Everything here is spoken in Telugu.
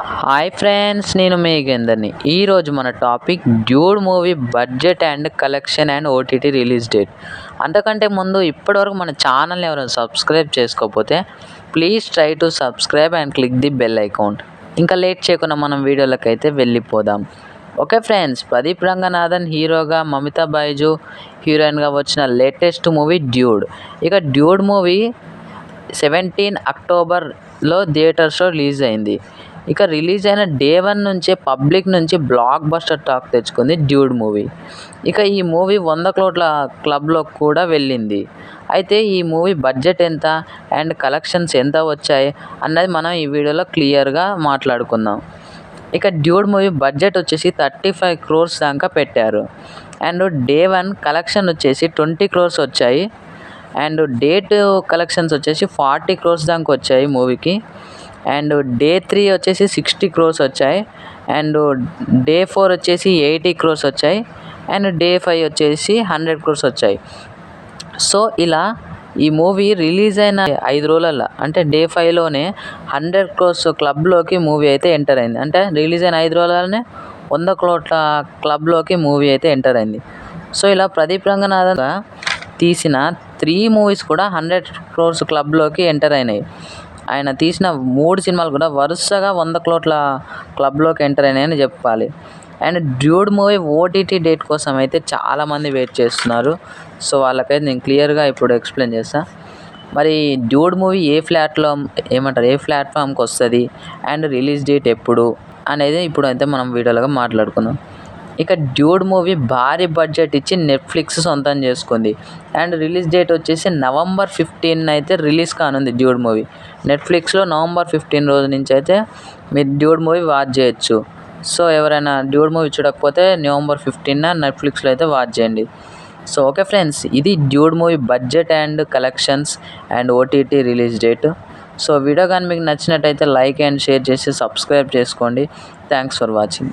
హాయ్ ఫ్రెండ్స్, నేను మీ గేందర్ని. ఈరోజు మన topic dude movie budget and collection and OTT release date. అంతకంటే ముందు ఇప్పటివరకు మన ఛానల్ని ఎవరైనా సబ్స్క్రైబ్ చేసుకోకపోతే please try to subscribe and click the bell icon. ఇంకా లేట్ చేయకుండా మనం వీడియోలోకి అయితే వెళ్ళిపోదాం. ఓకే ఫ్రెండ్స్, ప్రదీప్ రంగనాథన్ హీరోగా, మమితా బైజు హీరోయిన్గా వచ్చిన లేటెస్ట్ మూవీ డ్యూడ్. ఇక డ్యూడ్ మూవీ 17 అక్టోబర్లో థియేటర్స్లో రిలీజ్ అయింది. ఇక రిలీజ్ అయిన డే 1 నుంచే పబ్లిక్ నుంచి బ్లాక్ బస్టర్ టాక్ తెచ్చుకుంది డ్యూడ్ మూవీ. ఇక ఈ మూవీ 100 కోట్ల క్లబ్లో కూడా వెళ్ళింది. అయితే ఈ మూవీ బడ్జెట్ ఎంత అండ్ కలెక్షన్స్ ఎంత వచ్చాయి అన్నది మనం ఈ వీడియోలో క్లియర్గా మాట్లాడుకుందాం. ఇక డ్యూడ్ మూవీ బడ్జెట్ వచ్చేసి 35 crores దాకా పెట్టారు. అండ్ డే 1 కలెక్షన్ వచ్చేసి 20 crores వచ్చాయి. అండ్ డే 2 కలెక్షన్స్ వచ్చేసి 40 crores దాకా వచ్చాయి మూవీకి. అండ్ డే 3 వచ్చేసి 60 crores వచ్చాయి. అండ్ డే 4 వచ్చేసి 80 crores వచ్చాయి. అండ్ డే 5 వచ్చేసి 100 crores వచ్చాయి. సో ఇలా ఈ మూవీ రిలీజ్ అయిన 5 రోజులలో, అంటే డే 5లోనే 100 crores క్లబ్లోకి మూవీ అయితే ఎంటర్ అయింది. అంటే రిలీజ్ అయిన 5 రోజులలోనే 100 కోట్ల క్లబ్లోకి మూవీ అయితే ఎంటర్ అయింది. సో ఇలా ప్రదీప్ రంగనాథన్ తీసిన 3 మూవీస్ కూడా 100 crores క్లబ్లోకి ఎంటర్ అయినాయి. ఆయన తీసిన 3 సినిమాలు కూడా వరుసగా 100 కోట్ల క్లబ్లోకి ఎంటర్ అయినాయని చెప్పాలి. And dude movie OTT date కోసం అయితే చాలామంది వెయిట్ చేస్తున్నారు. సో వాళ్ళకైతే నేను క్లియర్గా ఇప్పుడు ఎక్స్ప్లెయిన్ చేస్తాను. మరి డ్యూడ్ మూవీ ఏ ప్లాట్ఫామ్కి వస్తుంది అండ్ రిలీజ్ డేట్ ఎప్పుడు అనేది ఇప్పుడు అయితే మనం వీడియోలో మాట్లాడుకుందాం. ఇక డ్యూడ్ మూవీ భారీ బడ్జెట్ ఇచ్చి నెట్ఫ్లిక్స్ సొంతం చేసుకుంది. అండ్ రిలీజ్ డేట్ వచ్చేసి November 15 అయితే రిలీజ్ కానుంది డ్యూడ్ మూవీ. నెట్ఫ్లిక్స్లో November 15 రోజు నుంచి అయితే మీరు డ్యూడ్ మూవీ వాచ్ చేయొచ్చు. సో ఎవరైనా డ్యూడ్ మూవీ చూడకపోతే November 15 నెట్ఫ్లిక్స్లో అయితే వాచ్ చేయండి. సో ఓకే ఫ్రెండ్స్, ఇది dude movie budget and collections and OTT release date. So video కానీ మీకు నచ్చినట్టయితే లైక్ అండ్ షేర్ చేసి సబ్స్క్రైబ్ చేసుకోండి. Thanks for watching.